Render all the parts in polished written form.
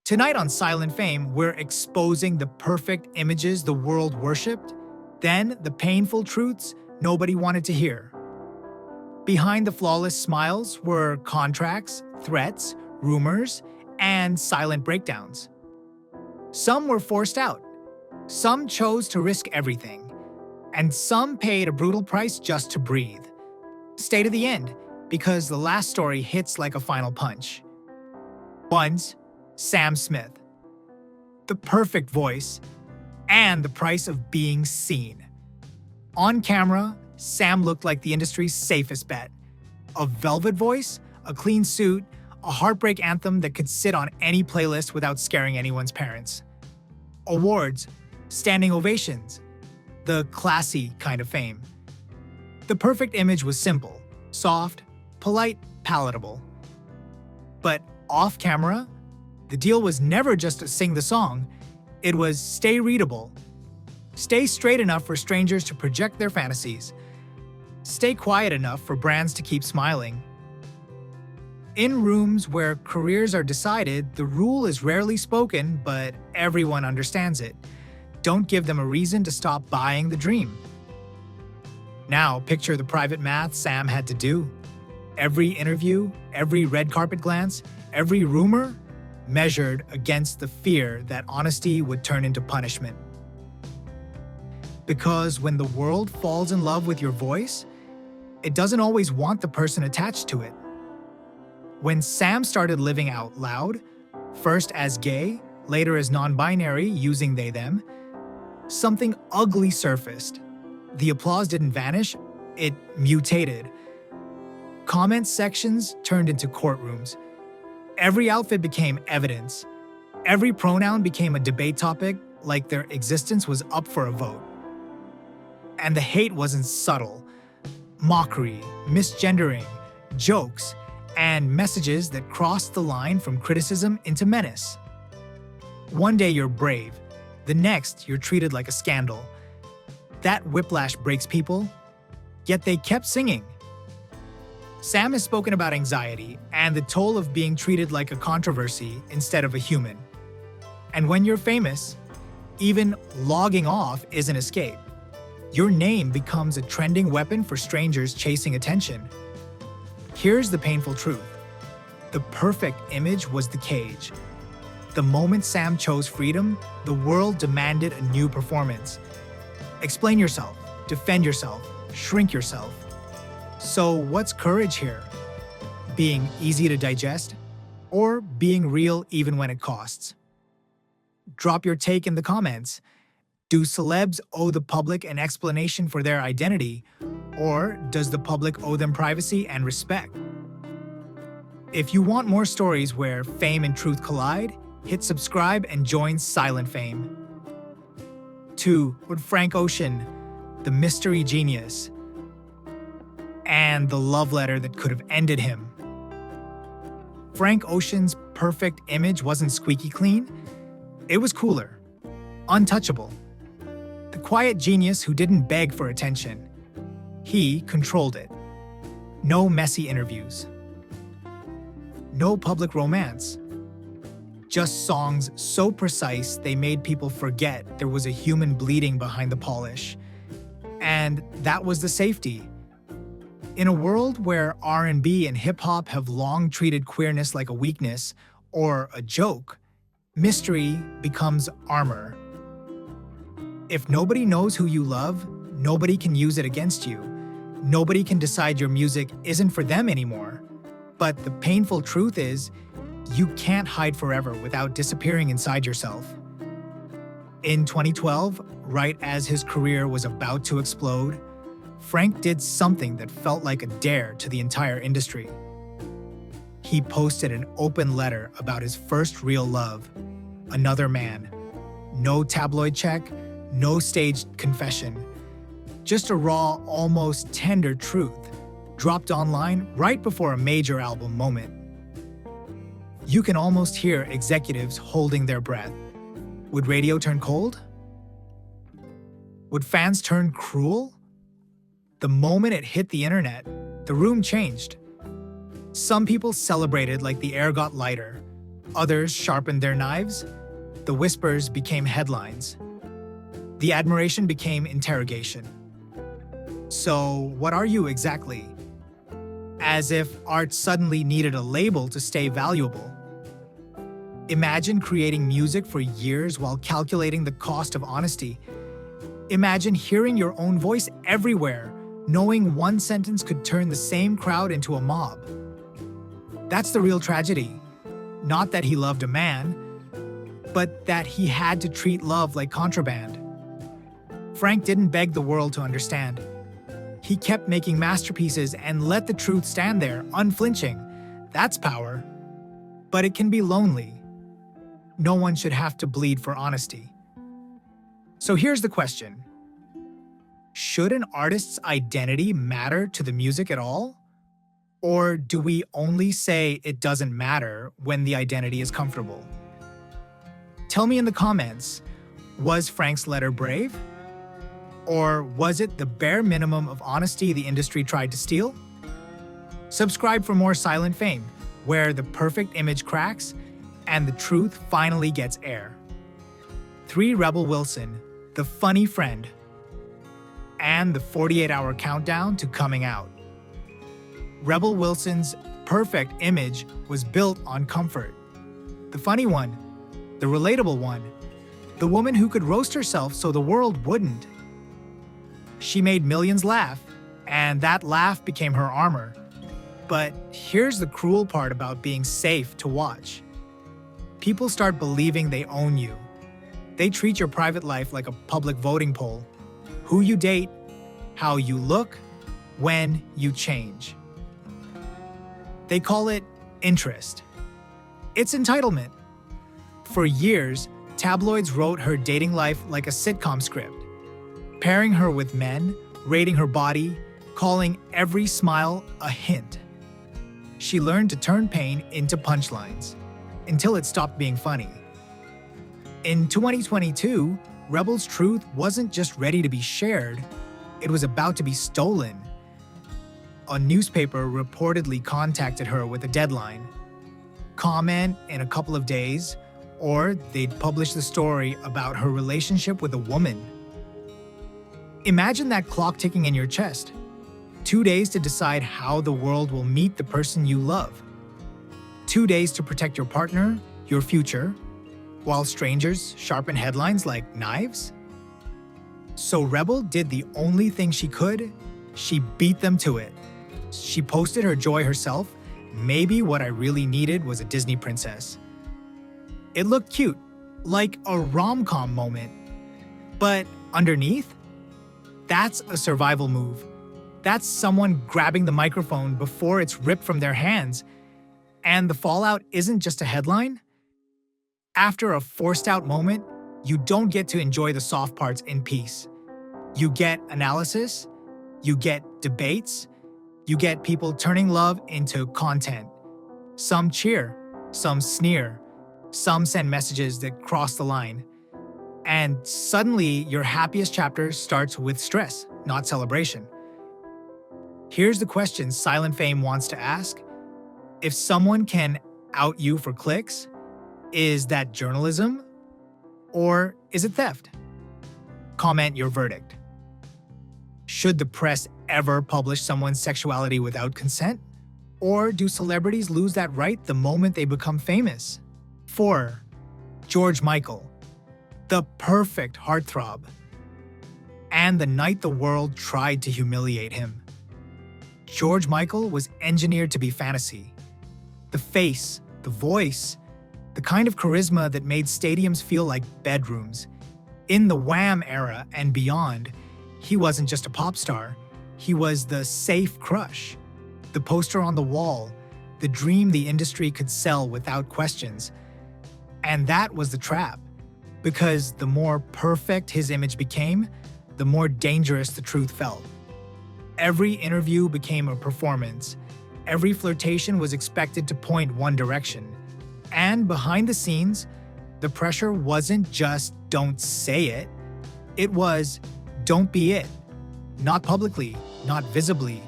Tonight on Silent Fame, we're exposing the perfect images the world worshipped, then the painful truths nobody wanted to hear. Behind the flawless smiles were contracts, threats, rumors, and silent breakdowns. Some were forced out. Some chose to risk everything. And some paid a brutal price just to breathe. Stay to the end, because the last story hits like a final punch. Buns, Sam Smith. The perfect voice, and the price of being seen. On camera, Sam looked like the industry's safest bet. A velvet voice, a clean suit, a heartbreak anthem that could sit on any playlist without scaring anyone's parents. Awards, standing ovations, the classy kind of fame. The perfect image was simple, soft, polite, palatable. But off camera, the deal was never just to sing the song, it was stay readable. Stay straight enough for strangers to project their fantasies. Stay quiet enough for brands to keep smiling. In rooms where careers are decided, the rule is rarely spoken, but everyone understands it. Don't give them a reason to stop buying the dream. Now, picture the private math Sam had to do. Every interview, every red carpet glance, every rumor, measured against the fear that honesty would turn into punishment. Because when the world falls in love with your voice, it doesn't always want the person attached to it. When Sam started living out loud, first as gay, later as non-binary, using they/them, something ugly surfaced. The applause didn't vanish, it mutated. Comment sections turned into courtrooms. Every outfit became evidence. Every pronoun became a debate topic, like their existence was up for a vote. And the hate wasn't subtle. Mockery, misgendering, jokes, and messages that crossed the line from criticism into menace. One day you're brave, the next you're treated like a scandal. That whiplash breaks people, yet they kept singing. Sam has spoken about anxiety and the toll of being treated like a controversy instead of a human. And when you're famous, even logging off is an escape. Your name becomes a trending weapon for strangers chasing attention. Here's the painful truth. The perfect image was the cage. The moment Sam chose freedom, the world demanded a new performance. Explain yourself, defend yourself, shrink yourself. So what's courage here? Being easy to digest, or being real even when it costs? Drop your take in the comments. Do celebs owe the public an explanation for their identity, or does the public owe them privacy and respect? If you want more stories where fame and truth collide, hit subscribe and join Silent Fame. 2. With Frank Ocean, the mystery genius, and the love letter that could have ended him. Frank Ocean's perfect image wasn't squeaky clean, it was cooler, untouchable. The quiet genius who didn't beg for attention. He controlled it. No messy interviews. No public romance. Just songs so precise they made people forget there was a human bleeding behind the polish. And that was the safety. In a world where R&B and hip-hop have long treated queerness like a weakness or a joke, mystery becomes armor. If nobody knows who you love, nobody can use it against you. Nobody can decide your music isn't for them anymore. But the painful truth is, you can't hide forever without disappearing inside yourself. In 2012, right as his career was about to explode, Frank did something that felt like a dare to the entire industry. He posted an open letter about his first real love, another man. No tabloid check, no staged confession. Just a raw, almost tender truth, dropped online right before a major album moment. You can almost hear executives holding their breath. Would radio turn cold? Would fans turn cruel? The moment it hit the internet, the room changed. Some people celebrated like the air got lighter. Others sharpened their knives. The whispers became headlines. The admiration became interrogation. So, what are you exactly? As if art suddenly needed a label to stay valuable. Imagine creating music for years while calculating the cost of honesty. Imagine hearing your own voice everywhere, knowing one sentence could turn the same crowd into a mob. That's the real tragedy. Not that he loved a man, but that he had to treat love like contraband. Frank didn't beg the world to understand. He kept making masterpieces and let the truth stand there, unflinching. That's power. But it can be lonely. No one should have to bleed for honesty. So here's the question. Should an artist's identity matter to the music at all? Or do we only say it doesn't matter when the identity is comfortable? Tell me in the comments, was Frank's letter brave? Or was it the bare minimum of honesty the industry tried to steal? Subscribe for more Silent Fame, where the perfect image cracks and the truth finally gets air. 3 Rebel Wilson, the funny friend, and the 48-hour countdown to coming out. Rebel Wilson's perfect image was built on comfort. The funny one, the relatable one, the woman who could roast herself so the world wouldn't. She made millions laugh, and that laugh became her armor. But here's the cruel part about being safe to watch. People start believing they own you. They treat your private life like a public voting poll. Who you date, how you look, when you change. They call it interest. It's entitlement. For years, tabloids wrote her dating life like a sitcom script, pairing her with men, rating her body, calling every smile a hint. She learned to turn pain into punchlines, until it stopped being funny. In 2022, Rebel's truth wasn't just ready to be shared, it was about to be stolen. A newspaper reportedly contacted her with a deadline. Comment in a couple of days, or they'd publish the story about her relationship with a woman. Imagine that clock ticking in your chest. 2 days to decide how the world will meet the person you love. 2 days to protect your partner, your future, while strangers sharpen headlines like knives. So Rebel did the only thing she could. She beat them to it. She posted her joy herself. Maybe what I really needed was a Disney princess. It looked cute, like a rom-com moment. But underneath, that's a survival move. That's someone grabbing the microphone before it's ripped from their hands. And the fallout isn't just a headline. After a forced-out moment, you don't get to enjoy the soft parts in peace. You get analysis, you get debates, you get people turning love into content. Some cheer, some sneer, some send messages that cross the line. And suddenly, your happiest chapter starts with stress, not celebration. Here's the question Silent Fame wants to ask. If someone can out you for clicks, is that journalism? Or is it theft? Comment your verdict. Should the press ever publish someone's sexuality without consent? Or do celebrities lose that right the moment they become famous? 4. George Michael, the perfect heartthrob. And the night the world tried to humiliate him. George Michael was engineered to be fantasy. The face, the voice, the kind of charisma that made stadiums feel like bedrooms. In the Wham era and beyond, he wasn't just a pop star. He was the safe crush, the poster on the wall, the dream the industry could sell without questions. And that was the trap, because the more perfect his image became, the more dangerous the truth felt. Every interview became a performance. Every flirtation was expected to point one direction. And behind the scenes, the pressure wasn't just don't say it. It was don't be it. Not publicly, not visibly,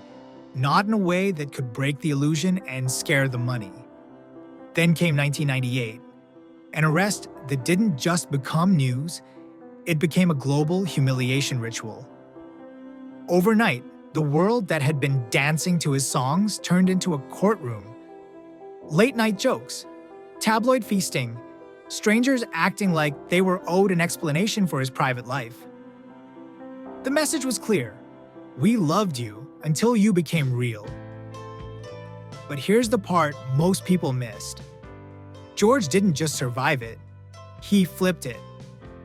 not in a way that could break the illusion and scare the money. Then came 1998, an arrest that didn't just become news, it became a global humiliation ritual. Overnight, the world that had been dancing to his songs turned into a courtroom. Late-night jokes, tabloid feasting, strangers acting like they were owed an explanation for his private life. The message was clear: we loved you until you became real. But here's the part most people missed. George didn't just survive it, he flipped it.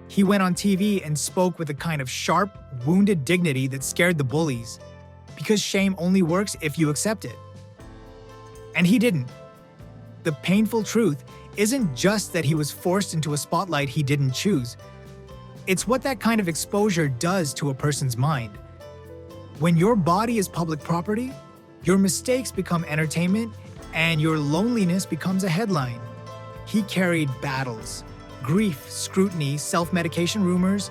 He went on TV and spoke with a kind of sharp, wounded dignity that scared the bullies, because shame only works if you accept it. And he didn't. The painful truth isn't just that he was forced into a spotlight he didn't choose. It's what that kind of exposure does to a person's mind. When your body is public property, your mistakes become entertainment and your loneliness becomes a headline. He carried battles, grief, scrutiny, self-medication rumors,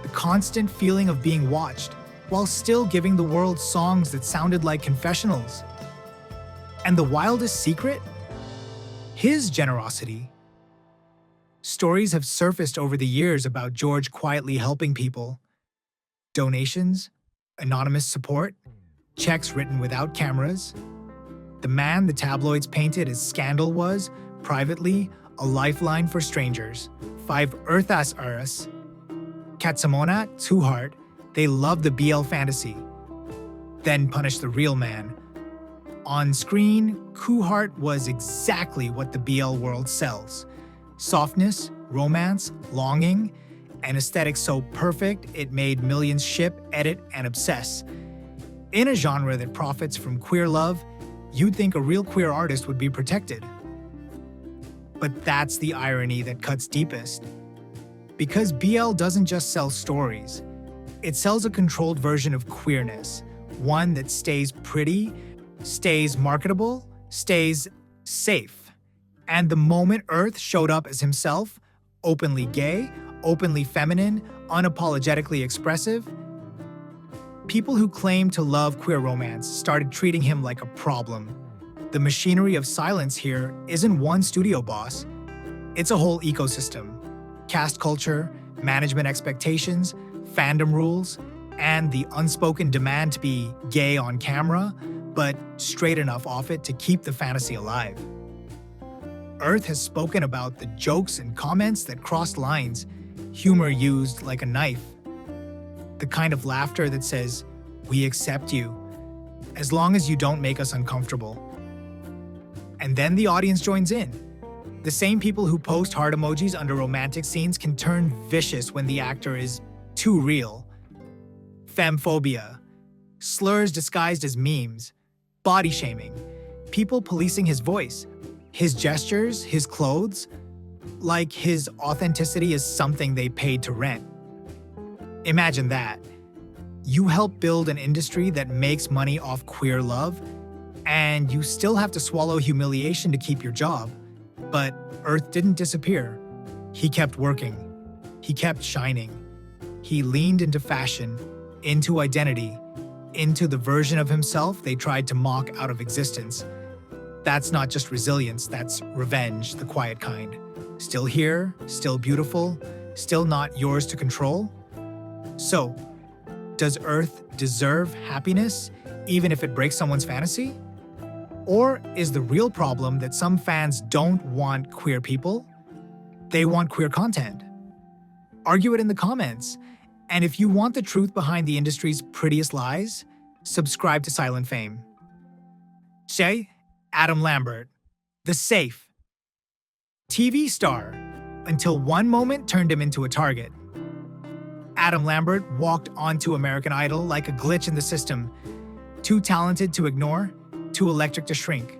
the constant feeling of being watched, while still giving the world songs that sounded like confessionals. And the wildest secret? His generosity. Stories have surfaced over the years about George quietly helping people. Donations, anonymous support, checks written without cameras. The man the tabloids painted as scandal was, privately, a lifeline for strangers. 5 Earthas Earths. Katsamonnat, Cooheart, they loved the BL fantasy. Then punished the real man. On screen, Cooheart was exactly what the BL world sells. Softness, romance, longing, an aesthetic so perfect it made millions ship, edit, and obsess. In a genre that profits from queer love, you'd think a real queer artist would be protected. But that's the irony that cuts deepest. Because BL doesn't just sell stories, it sells a controlled version of queerness, one that stays pretty, stays marketable, stays safe. And the moment Earth showed up as himself, openly gay, openly feminine, unapologetically expressive, people who claimed to love queer romance started treating him like a problem. The machinery of silence here isn't one studio boss, it's a whole ecosystem. Caste culture, management expectations, fandom rules, and the unspoken demand to be gay on camera, but straight enough off it to keep the fantasy alive. Earth has spoken about the jokes and comments that crossed lines, humor used like a knife. The kind of laughter that says, "We accept you, as long as you don't make us uncomfortable." And then the audience joins in. The same people who post heart emojis under romantic scenes can turn vicious when the actor is too real. Femphobia, slurs disguised as memes, body shaming, people policing his voice, his gestures, his clothes, like his authenticity is something they paid to rent. Imagine that. You help build an industry that makes money off queer love, and you still have to swallow humiliation to keep your job. But Earth didn't disappear. He kept working. He kept shining. He leaned into fashion, into identity, into the version of himself they tried to mock out of existence. That's not just resilience, that's revenge, the quiet kind. Still here, still beautiful, still not yours to control. So, does Earth deserve happiness, even if it breaks someone's fantasy? Or is the real problem that some fans don't want queer people? They want queer content. Argue it in the comments. And if you want the truth behind the industry's prettiest lies, subscribe to silentfame. Shay, Adam Lambert, the safe TV star, until one moment turned him into a target. Adam Lambert walked onto American Idol like a glitch in the system, too talented to ignore, too electric to shrink.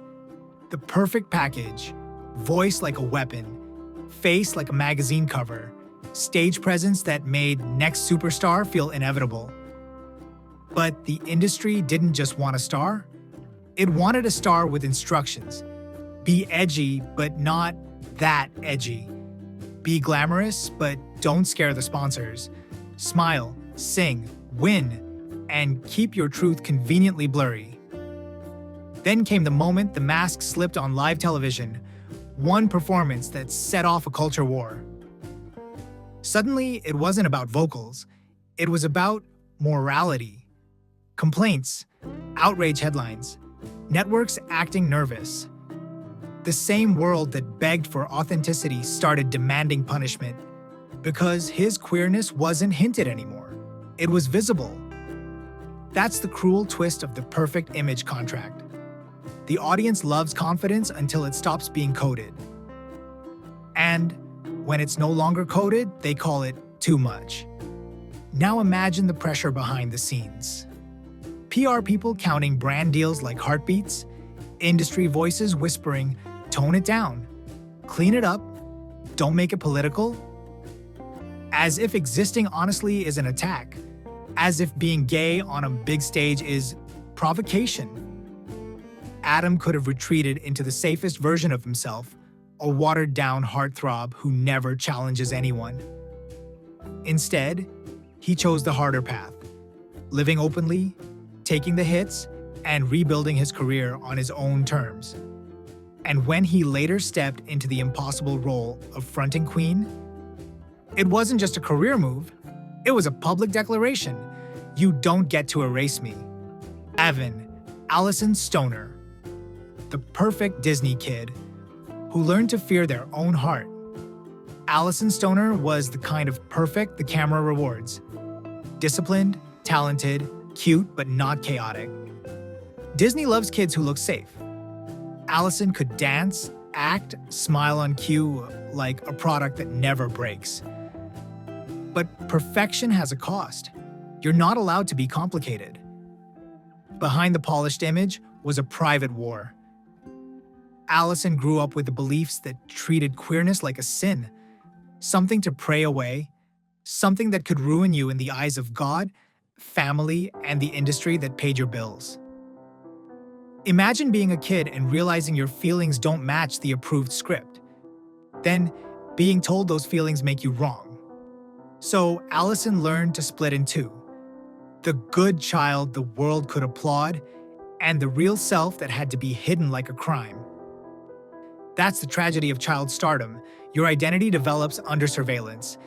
The perfect package, voice like a weapon, face like a magazine cover, stage presence that made next superstar feel inevitable. But the industry didn't just want a star, it wanted a star with instructions. Be edgy, but not that edgy. Be glamorous, but don't scare the sponsors. Smile, sing, win, and keep your truth conveniently blurry. Then came the moment the mask slipped on live television. One performance that set off a culture war. Suddenly, it wasn't about vocals. It was about morality. Complaints, outrage headlines, networks acting nervous. The same world that begged for authenticity started demanding punishment because his queerness wasn't hinted anymore. It was visible. That's the cruel twist of the perfect image contract. The audience loves confidence until it stops being coded. And when it's no longer coded, they call it too much. Now imagine the pressure behind the scenes. PR people counting brand deals like heartbeats, industry voices whispering, tone it down, clean it up, don't make it political. As if existing honestly is an attack. As if being gay on a big stage is provocation. Adam could have retreated into the safest version of himself, a watered-down heartthrob who never challenges anyone. Instead, he chose the harder path, living openly, taking the hits, and rebuilding his career on his own terms. And when he later stepped into the impossible role of fronting Queen, it wasn't just a career move, it was a public declaration. You don't get to erase me. Alyson Stoner, the perfect Disney kid who learned to fear their own heart. Alyson Stoner was the kind of perfect the camera rewards. Disciplined, talented, cute, but not chaotic. Disney loves kids who look safe. Alyson could dance, act, smile on cue like a product that never breaks. But perfection has a cost. You're not allowed to be complicated. Behind the polished image was a private war. Alyson grew up with the beliefs that treated queerness like a sin, something to pray away, something that could ruin you in the eyes of God, family, and the industry that paid your bills. Imagine being a kid and realizing your feelings don't match the approved script. Then, being told those feelings make you wrong. So, Alyson learned to split in two. The good child the world could applaud, and the real self that had to be hidden like a crime. That's the tragedy of child stardom. Your identity develops under surveillance.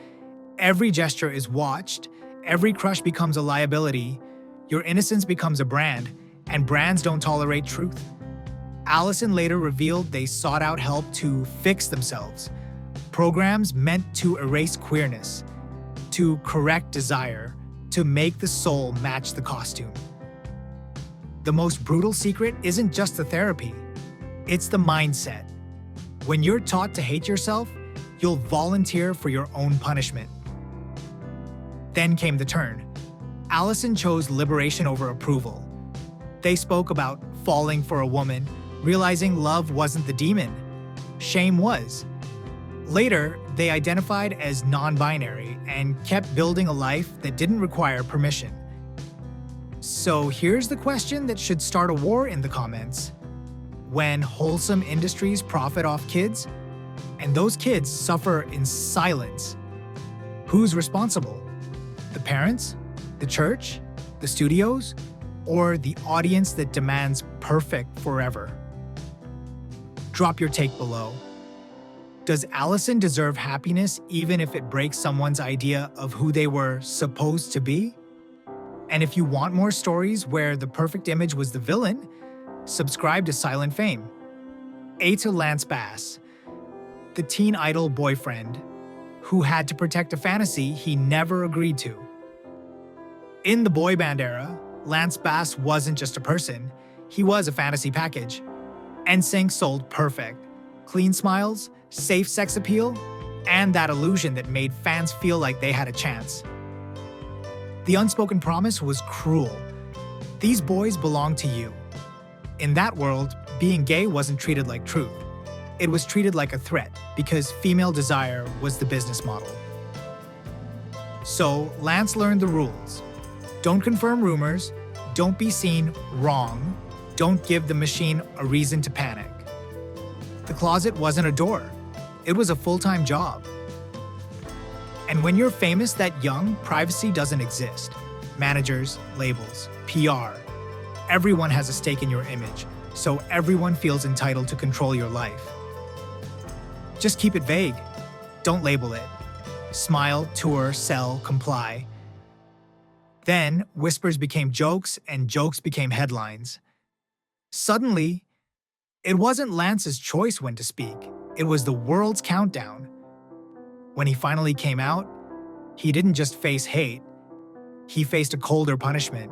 Every gesture is watched, every crush becomes a liability, your innocence becomes a brand, and brands don't tolerate truth. Alyson later revealed they sought out help to fix themselves. Programs meant to erase queerness, to correct desire, to make the soul match the costume. The most brutal secret isn't just the therapy, it's the mindset. When you're taught to hate yourself, you'll volunteer for your own punishment. Then came the turn. Alyson chose liberation over approval. They spoke about falling for a woman, realizing love wasn't the demon, shame was. Later, they identified as non-binary and kept building a life that didn't require permission. So here's the question that should start a war in the comments. When wholesome industries profit off kids, and those kids suffer in silence, who's responsible? The parents? The church? The studios? Or the audience that demands perfect forever? Drop your take below. Does Alyson deserve happiness even if it breaks someone's idea of who they were supposed to be? And if you want more stories where the perfect image was the villain, subscribe to Silent Fame. A to Lance Bass, the teen idol boyfriend who had to protect a fantasy he never agreed to. In the boy band era, Lance Bass wasn't just a person, he was a fantasy package. NSYNC sold perfect. Clean smiles, safe sex appeal, and that illusion that made fans feel like they had a chance. The unspoken promise was cruel. These boys belong to you. In that world, being gay wasn't treated like truth. It was treated like a threat because female desire was the business model. So Lance learned the rules. Don't confirm rumors, don't be seen wrong, don't give the machine a reason to panic. The closet wasn't a door, it was a full-time job. And when you're famous that young, privacy doesn't exist. Managers, labels, PR, everyone has a stake in your image, so everyone feels entitled to control your life. Just keep it vague. Don't label it. Smile, tour, sell, comply. Then, whispers became jokes, and jokes became headlines. Suddenly, it wasn't Lance's choice when to speak. It was the world's countdown. When he finally came out, he didn't just face hate. He faced a colder punishment.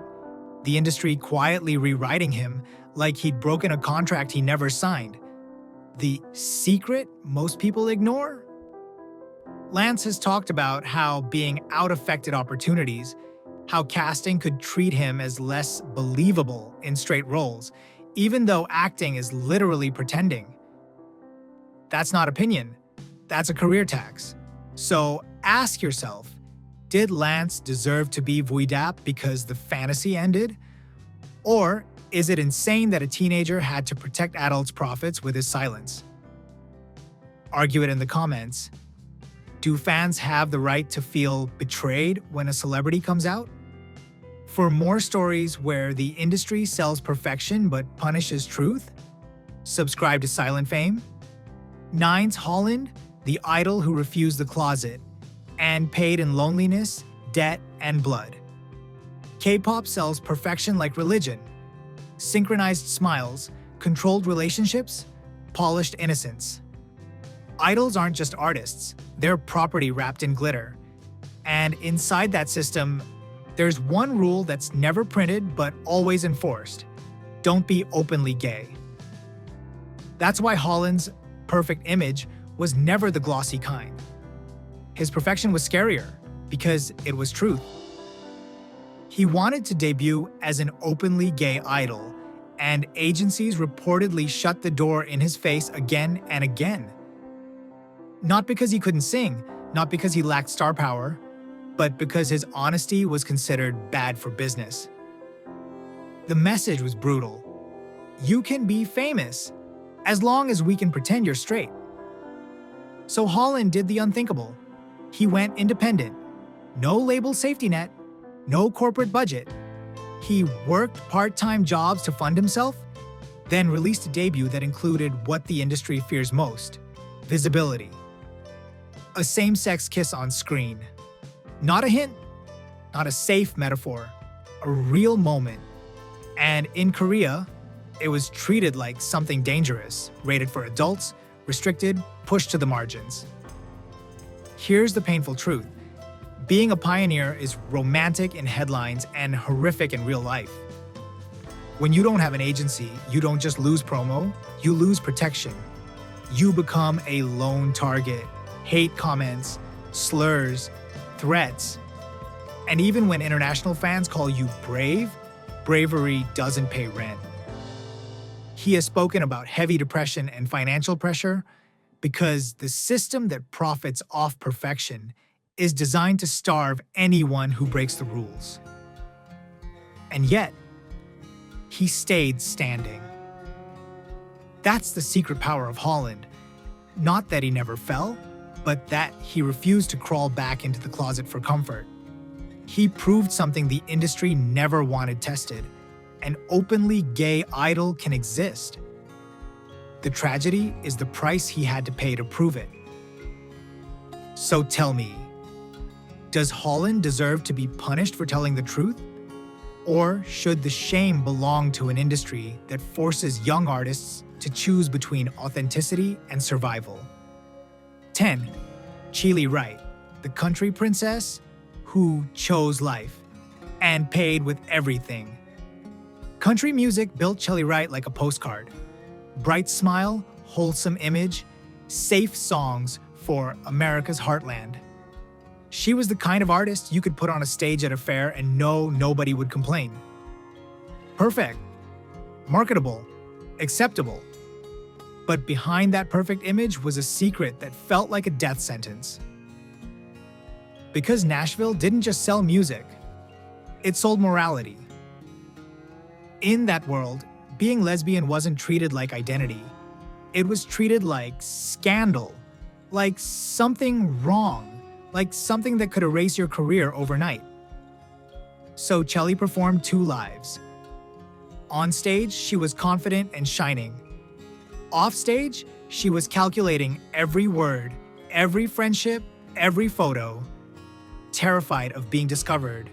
The industry quietly rewriting him like he'd broken a contract he never signed. The secret most people ignore? Lance has talked about how being out affected opportunities, how casting could treat him as less believable in straight roles, even though acting is literally pretending. That's not opinion. That's a career tax. So ask yourself, did Lance deserve to be Vuidap because the fantasy ended? Or is it insane that a teenager had to protect adults' profits with his silence? Argue it in the comments. Do fans have the right to feel betrayed when a celebrity comes out? For more stories where the industry sells perfection but punishes truth, subscribe to Silentfame. 9's Holland, the idol who refused the closet, and paid in loneliness, debt, and blood. K-pop sells perfection like religion. Synchronized smiles, controlled relationships, polished innocence. Idols aren't just artists, they're property wrapped in glitter. And inside that system, there's one rule that's never printed but always enforced. Don't be openly gay. That's why Holland's perfect image was never the glossy kind. His perfection was scarier because it was truth. He wanted to debut as an openly gay idol, and agencies reportedly shut the door in his face again and again. Not because he couldn't sing, not because he lacked star power, but because his honesty was considered bad for business. The message was brutal. You can be famous, as long as we can pretend you're straight. So Holland did the unthinkable. He went independent. No label safety net, no corporate budget. He worked part-time jobs to fund himself, then released a debut that included what the industry fears most: visibility. A same-sex kiss on screen. Not a hint, not a safe metaphor, a real moment. And in Korea, it was treated like something dangerous, rated for adults, restricted, pushed to the margins. Here's the painful truth. Being a pioneer is romantic in headlines and horrific in real life. When you don't have an agency, you don't just lose promo, you lose protection. You become a lone target. Hate comments, slurs, threats. And even when international fans call you brave, bravery doesn't pay rent. He has spoken about heavy depression and financial pressure because the system that profits off perfection is designed to starve anyone who breaks the rules. And yet, he stayed standing. That's the secret power of Holland. Not that he never fell, but that he refused to crawl back into the closet for comfort. He proved something the industry never wanted tested: an openly gay idol can exist. The tragedy is the price he had to pay to prove it. So tell me, does Holland deserve to be punished for telling the truth? Or should the shame belong to an industry that forces young artists to choose between authenticity and survival? 10. Wright, the country princess who chose life and paid with everything. Country music built Wright like a postcard. Bright smile, wholesome image, safe songs for America's heartland. She was the kind of artist you could put on a stage at a fair and know nobody would complain. Perfect, marketable, acceptable. But behind that perfect image was a secret that felt like a death sentence. Because Nashville didn't just sell music, it sold morality. In that world, being lesbian wasn't treated like identity. It was treated like scandal, like something wrong, like something that could erase your career overnight. So Chelly performed 2 lives. On stage, she was confident and shining. Off stage, She was calculating every word, every friendship, every photo, terrified of being discovered.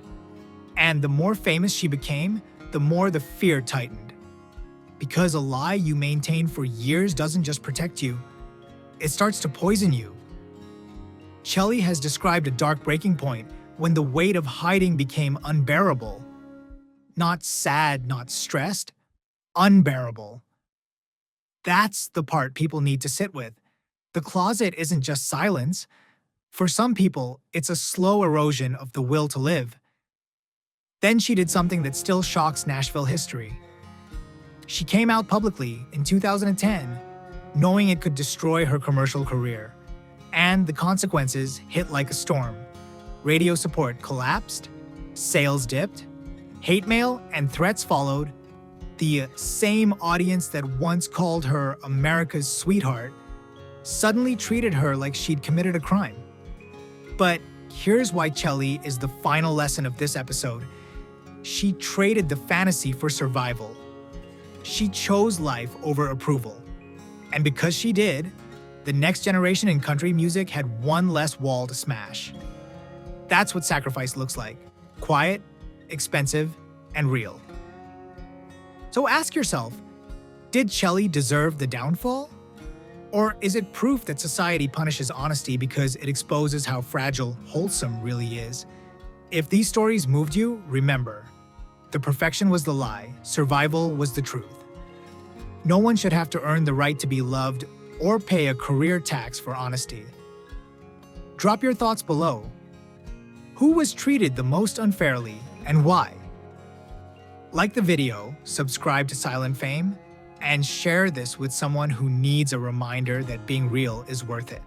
And the more famous she became, the more the fear tightened. Because a lie you maintain for years doesn't just protect you, it starts to poison you. Chelly has described a dark breaking point when the weight of hiding became unbearable. Not sad, not stressed, unbearable. That's the part people need to sit with. The closet isn't just silence. For some people, it's a slow erosion of the will to live. Then she did something that still shocks Nashville history. She came out publicly in 2010, knowing it could destroy her commercial career. And the consequences hit like a storm. Radio support collapsed, sales dipped, hate mail and threats followed. The same audience that once called her America's sweetheart suddenly treated her like she'd committed a crime. But here's why Chelly is the final lesson of this episode. She traded the fantasy for survival. She chose life over approval. And because she did, the next generation in country music had one less wall to smash. That's what sacrifice looks like. Quiet, expensive, and real. So ask yourself, did Chelly deserve the downfall? Or is it proof that society punishes honesty because it exposes how fragile wholesome really is? If these stories moved you, remember, the perfection was the lie, survival was the truth. No one should have to earn the right to be loved or pay a career tax for honesty. Drop your thoughts below. Who was treated the most unfairly and why? Like the video, subscribe to Silent Fame, and share this with someone who needs a reminder that being real is worth it.